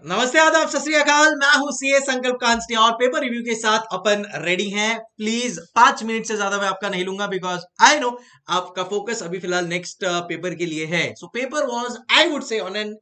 नमस्ते, आदाब, सत श्री अकाल। मैं हूं सीए संकल्प कांस्टी और पेपर रिव्यू के साथ अपन रेडी हैं। प्लीज 5 मिनट से ज्यादा मैं आपका नहीं लूंगा बिकॉज आई नो आपका फोकस अभी फिलहाल नेक्स्ट पेपर के लिए है। So paper was I would say on an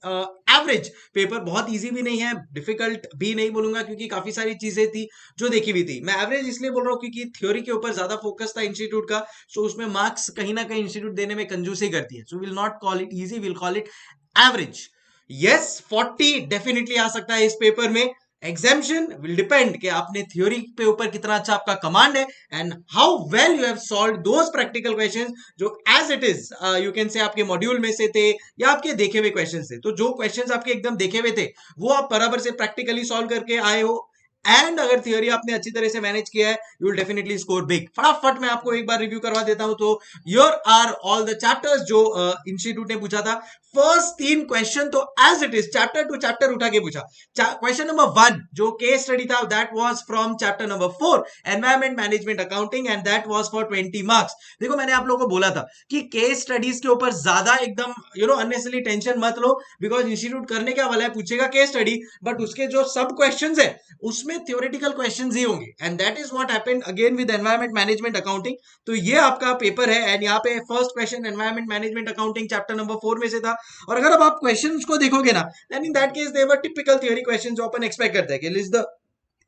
average paper. बहुत इजी भी नहीं है, डिफिकल्ट भी नहीं बोलूंगा क्योंकि काफी सारी चीजें थी जो देखी हुई थी। मैं एवरेज इसलिए बोल रहा हूँ क्योंकि थ्योरी के ऊपर ज्यादा फोकस था इंस्टीट्यूट का। सो उसमें मार्क्स कहीं ना कहीं इंस्टीट्यूट देने में कंजूसी करती है। So will not call it easy, will call it average. Yes, 40 definitely आ सकता है इस पेपर में। एग्जामिशन विल डिपेंड कि आपने थ्योरी पे ऊपर कितना अच्छा आपका कमांड है and how well you have solve those practical questions जो as it is you can say आपके मॉड्यूल में से थे या आपके देखे हुए क्वेश्चंस थे। तो जो क्वेश्चंस आपके एकदम देखे हुए थे वो आप बराबर से प्रैक्टिकली सॉल्व करके आए हो एंड अगर थियोरी आपने अच्छी तरह से मैनेज किया है you will definitely score big. फटाफट मैं आपको एक बार रिव्यू करवा देता हूं। तो your are all the chapters जो इंस्टीट्यूट ने पूछा था। फर्स्ट 3 क्वेश्चन तो as it is chapter to chapter उठा के पूछा। क्वेश्चन नंबर 1 जो केस स्टडी था that was from chapter number 4 environment management accounting and that was for 20 marks. देखो, मैंने आप लोगों को बोला था कि केस स्टडीज के ऊपर ज्यादा एकदम अननेसेसरी टेंशन मत लो बिकॉज इंस्टीट्यूट करने क्या वाला है, पूछेगा केस स्टडी बट उसके जो सब क्वेश्चंस है उसमें थ्योरेटिकल क्वेश्चंस ही होंगे and that is what happened again with environment management accounting. तो ये आपका पेपर है एंड यहाँ पे first question environment management accounting chapter number 4 में से था। और अगर अब आप क्वेश्चंस को देखोगे ना then in that case they were typical theory question जो अपन एक्सपेक्ट करते हैं कि लिस्ट द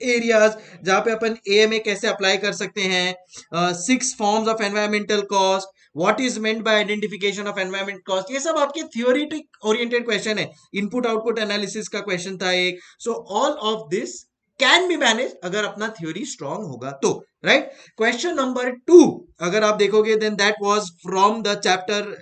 एरियाज जहां पे अपन एएमए कैसे अप्लाई कर सकते हैं, 6 forms of environmental cost, what is meant by identification of environment cost. ये सब आपके थ्योरेटिक ओरिएंटेड क्वेश्चन है। इनपुट आउटपुट एनालिसिस का क्वेश्चन था एक। So all of this can be manage अगर अपना थ्योरी स्ट्रांग होगा तो, राइट। क्वेश्चन नंबर 2 अगर आप देखोगे then that was from the chapter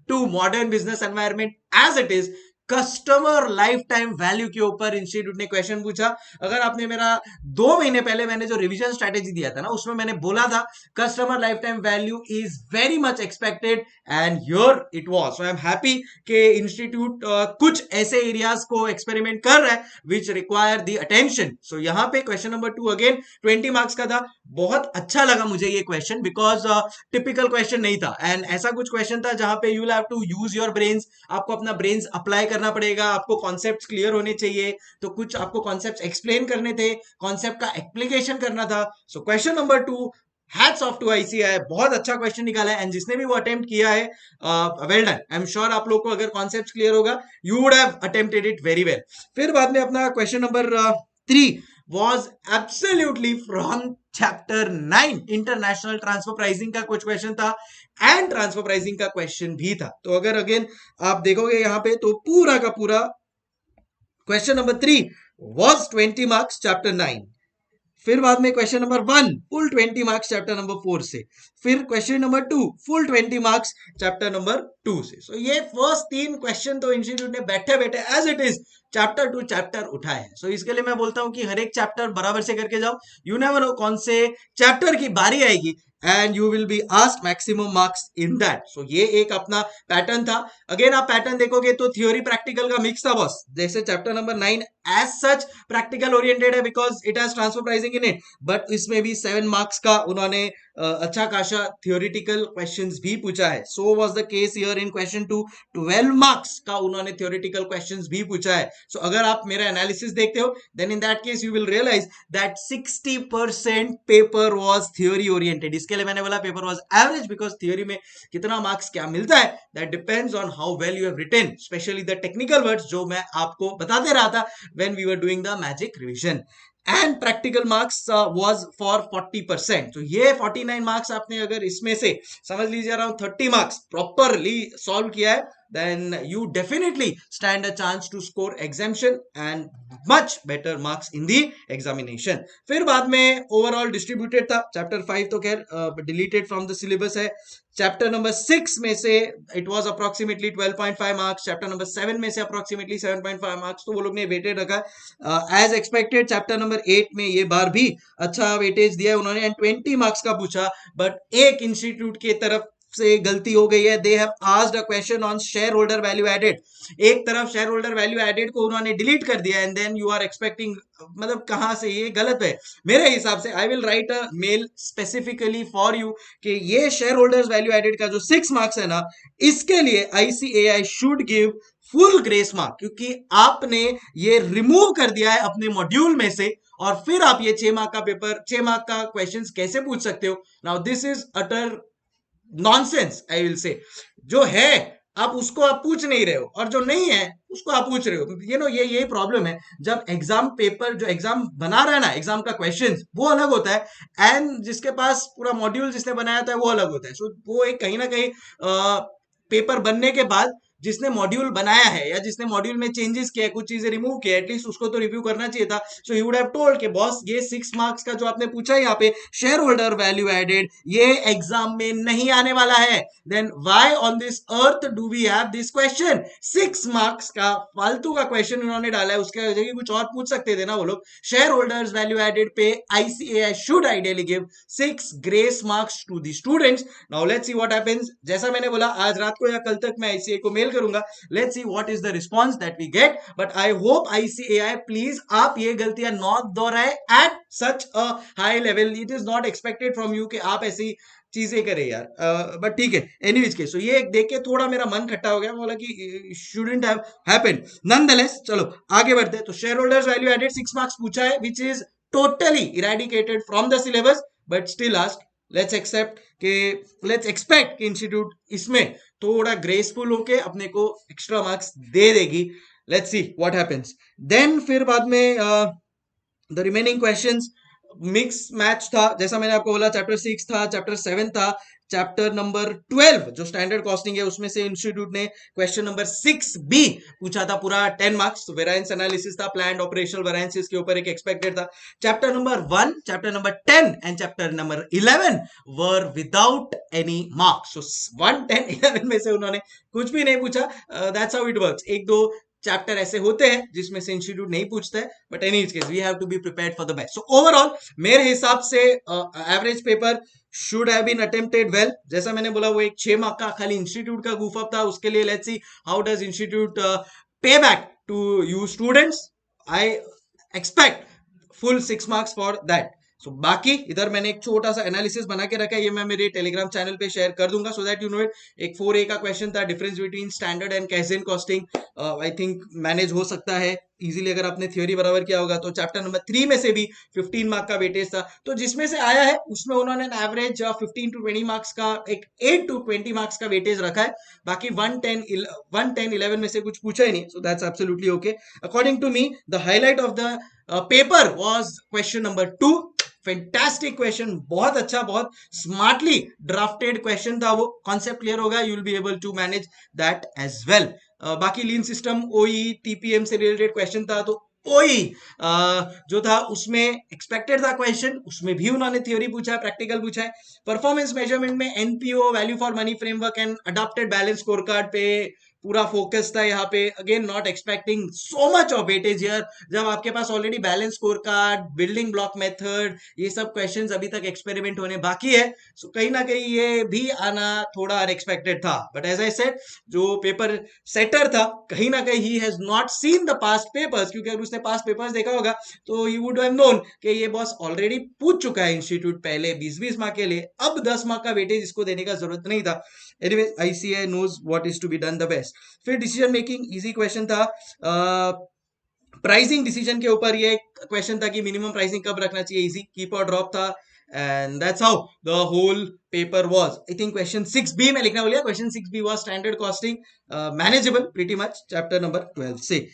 2 modern business environment as it is. Customer lifetime value के ऊपर इंस्टीट्यूट ने क्वेश्चन पूछा। अगर आपने मेरा 2 महीने पहले मैंने जो रिवीजन स्ट्रेटेजी दिया था ना उसमें मैंने बोला था customer lifetime value is very much expected and here it was. So I am happy कि इंस्टीट्यूट कुछ ऐसे एरियाज को एक्सपेरिमेंट कर रहा है विच रिक्वायर द अटेंशन। सो यहाँ पे क्वेश्चन नंबर 2 अगेन 20 मार्क्स का था। बहुत अच्छा लगा मुझे ये क्वेश्चन बिकॉज टिपिकल क्वेश्चन नहीं था एंड ऐसा कुछ क्वेश्चन था जहां पे you have to use your brains. आपको अपना ब्रेन्स अप्लाई करना पड़ेगा, आपको कॉन्सेप्ट्स क्लियर होने चाहिए। तो कुछ आपको कॉन्सेप्ट्स एक्सप्लेन करने थे, कॉन्सेप्ट का एप्लीकेशन करना था। So question number 2 hats off to ICAI, बहुत अच्छा क्वेश्चन निकाला है एंड जिसने भी वो अटेम्प्ट किया है well done. I am sure आप लोग को अगर कॉन्सेप्ट क्लियर होगा you would have attempted it very well. फिर बाद में अपना question number 3 was absolutely from chapter 9 international transfer pricing का कुछ क्वेश्चन था एंड ट्रांसफर प्राइसिंग का क्वेश्चन भी था। तो अगर अगेन आप देखोगे यहाँ पे तो पूरा का पूरा question number 3 was 20 marks chapter 9। फिर बाद में question number 1 full 20 marks chapter number 4 से। फिर question number 2 full 20 marks chapter number 2 से। सो ये फर्स्ट 3 क्वेश्चन तो इंस्टीट्यूट ने बैठे बैठे as it is chapter to chapter उठाए हैं। सो इसके लिए मैं बोलता हूं कि हर एक चैप्टर बराबर से करके जाओ। यू नेवर नो कौन से चैप्टर की बारी आएगी and you will be asked maximum marks in that. So ये एक अपना पैटर्न था। अगेन आप पैटर्न देखोगे तो थ्योरी प्रैक्टिकल का मिक्स था बॉस। जैसे chapter number 9 as such practical oriented है because it has transfer pricing in it but इसमें भी 7 मार्क्स का उन्होंने अच्छा खासा थ्योरेटिकल क्वेश्चंस भी पूछा है। So was the case here in question 2 12 marks का उन्होंने थ्योरेटिकल क्वेश्चंस भी पूछा है। सो अगर आप मेरा एनालिसिस देखते हो then in that case you will realise that 60% paper was theory oriented. इसके लिए मैंने बोला paper was average because theory में कितना मार्क्स क्या मिलता है that depends on how well you have written, specially the technical words जो मैं आपको बताते रहा था when we were doing the magic revision. And practical marks was for 40%। तो ये 49 मार्क्स आपने अगर इसमें से समझ लीजिए अराउंड 30 मार्क्स प्रॉपरली सॉल्व किया है then you definitely stand a chance to score exemption and much better marks in the examination। फिर बाद में ओवरऑल डिस्ट्रीब्यूटेड था। चैप्टर 5 तो खैर डिलीटेड फ्रॉम द सिलेबस है। चैप्टर नंबर 6 में से it was approximately 12.5 marks, chapter number 7 में से अप्रोक्सीमेटली 7.5 मार्क्स। तो वो लोग ने वेटेड रखा एज एक्सपेक्टेड। चैप्टर नंबर 8 में ये बार भी अच्छा वेटेज दिया है उन्होंने एंड 20 मार्क्स का पूछा बट एक इंस्टीट्यूट की तरफ से गलती हो गई है। They have asked a question on shareholder value added. एक तरफ शेयर होल्डर वैल्यू एडेड को उन्होंने डिलीट कर दिया and then you are expecting, मतलब कहां से ये गलत है मेरे हिसाब से। I will write a mail specifically for you कि ये शेयर होल्डर्स वैल्यू एडेड का जो 6 मार्क्स है ना इसके लिए ICAI should give full grace mark, क्योंकि आपने ये रिमूव कर दिया है अपने मॉड्यूल में से, और फिर आप ये 6 मार्क का पेपर, 6 मार्क का क्वेश्चंस कैसे पूछ सकते हो? Now this is utter nonsense, I will say. जो है आप उसको आप पूछ नहीं रहे हो, और जो नहीं है उसको आप पूछ रहे हो। यू नो ये यही प्रॉब्लम है, जब एग्जाम पेपर, जो एग्जाम बना रहा है ना, एग्जाम का क्वेश्चन वो अलग होता है, एंड जिसके पास पूरा मॉड्यूल जिसने बनाया था वो अलग होता है। सो वो एक कहीं ना कहीं पेपर बनने के बाद जिसने मॉड्यूल बनाया है या जिसने मॉड्यूल में चेंजेस किया, कुछ चीजें रिमूव किया, एटलीस्ट उसको तो रिव्यू करना चाहिए था। सो ही वुड हैव टोल्ड कि बॉस ये 6 मार्क्स का जो आपने पूछा है यहाँ पे शेयर होल्डर वैल्यू एडेड, ये एग्जाम में नहीं आने वाला है। Then why on this earth do we have this question? 6 marks का फालतू का क्वेश्चन उन्होंने डाला है, उसके जगह कुछ और पूछ सकते थे ना वो लोग। शेयर होल्डर्स वैल्यू एडेड पे ICAI should ideally give 6 grace marks to the students. Now let's see what happens. जैसा मैंने बोला, आज रात को या कल तक मैं ICAI को मेल करूंगा। Let's see what is the response that we get, but I hope ICAI please आप ये गलतियां नॉट दोहराए at such a high level. It is not expected from you कि आप ऐसी चीजें करें यार, बट ठीक है। एनीवेज केस, सो ये देख के थोड़ा मेरा मन खट्टा हो गया, बोला कि शुडंट हैव हैपेंड। नॉनदलेस चलो आगे बढ़ते हैं। तो shareholders value added 6 marks पूछा है, which is totally eradicated from the syllabus, but still ask. Let's accept कि लेट्स एक्सपेक्ट कि इंस्टीट्यूट इसमें थोड़ा ग्रेसफुल होके अपने को एक्स्ट्रा मार्क्स दे देगी। Let's see what happens. Then फिर बाद में the remaining questions mix match था, जैसा मैंने आपको बोला। चैप्टर 6 था, चैप्टर 7 था, चैप्टर नंबर 12 जो स्टैंडर्ड कॉस्टिंग है उसमें से इंस्टीट्यूट ने क्वेश्चन नंबर 6B पूछा था, पूरा 10 मार्क्स। तो वेरिएंस एनालिसिस था, प्लान्ड ऑपरेशनल वेरिएंसेस के ऊपर एक एक्सपेक्टेड था। Chapter number 1, chapter number 10 and chapter number 11 were without any marks. सो 1, 10, 11 में से उन्होंने कुछ भी नहीं पूछा। That's how it works. एक दो चैप्टर ऐसे होते हैं जिसमें से इंस्टीट्यूट नहीं पूछता है, but any case we have to be prepared for the best. So overall मेरे हिसाब से average paper should have been attempted well. जैसा मैंने बोला, वो एक 6 मार्क का खाली इंस्टीट्यूट का goof up था। उसके लिए let's see how does institute pay back to you students. I expect full 6 marks for that. So बाकी इधर मैंने एक छोटा सा एनालिसिस बना के रखा है, ये मैं मेरे टेलीग्राम चैनल पे शेयर कर दूंगा, so that you know it. एक 4A का क्वेश्चन था, difference between standard and kaizen costing. I think manage हो सकता है इजीली अगर आपने थ्योरी बराबर किया होगा। तो चैप्टर नंबर 3 में से भी 15 मार्क का वेटेज था, तो जिसमें से आया है उसमें उन्होंने एवरेज 15 to 20 मार्क्स का, एक 8 to 20 मार्क्स का वेटेज रखा है। बाकी 1, 10, 11 में से कुछ पूछा ही नहीं, so that's absolutely okay according to me. The highlight of the paper was question number 2। Fantastic question, बहुत अच्छा, बहुत स्मार्टली ड्राफ्टेड क्वेश्चन था वो। कॉन्सेप्ट क्लियर होगा, you will be able to manage that as well. बाकी lean system, OE, TPM से related question था, तो OE जो था उसमें एक्सपेक्टेड था क्वेश्चन, उसमें भी उन्होंने थ्योरी पूछा है, प्रैक्टिकल पूछा है। परफॉर्मेंस मेजरमेंट में NPO, value for money framework and adopted balance score card पे पूरा फोकस था यहाँ पे। Again not expecting so much of weightage here, जब आपके पास already balance score card, building block method, ये सब क्वेश्चंस अभी तक एक्सपेरिमेंट होने बाकी है। सो कहीं ना कहीं ये भी आना थोड़ा अनएक्सपेक्टेड था, बट एज आई सेड, जो पेपर सेटर था कहीं ना कहीं he has not seen the past papers, क्योंकि अगर उसने पास्ट पेपर्स देखा होगा तो ही वुड हैव नोन कि ये बॉस ऑलरेडी पूछ चुका है इंस्टीट्यूट पहले 20-20 मार्क के लिए, अब 10 मार्क का वेटेज इसको देने का जरूरत नहीं था। Anyway ICAI knows what is to be done the best। फिर डिसीजन मेकिंग इजी क्वेश्चन था। प्राइसिंग डिसीजन के ऊपर ये क्वेश्चन था कि मिनिमम प्राइसिंग कब रखना चाहिए, इजी कीप और ड्रॉप था, and that's how the whole paper was. I think question 6B में लिखना बोलिए, question 6B was standard costing, manageable pretty much, chapter number 12 से।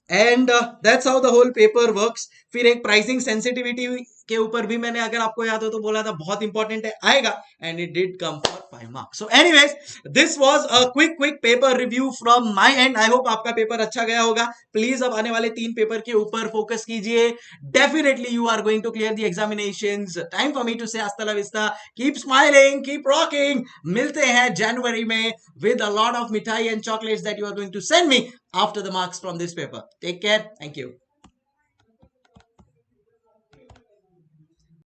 And that's how the whole paper works. फिर एक pricing sensitivity के ऊपर भी मैंने, अगर आपको याद हो तो, बोला था बहुत इंपॉर्टेंट है, आएगा, and it did come for 5 marks. So anyways, this was a quick paper review from my and. I hope आपका पेपर अच्छा गया होगा। प्लीज अब आने वाले 3 पेपर के ऊपर फोकस कीजिए। Definitely you are going to clear the examinations. Time for me to say हasta la vista, keep smiling, keep rocking. मिलते हैं जनवरी में with a lot of मिठाई and chocolates that you are going to send me after the marks from this paper. Take care. Thank you.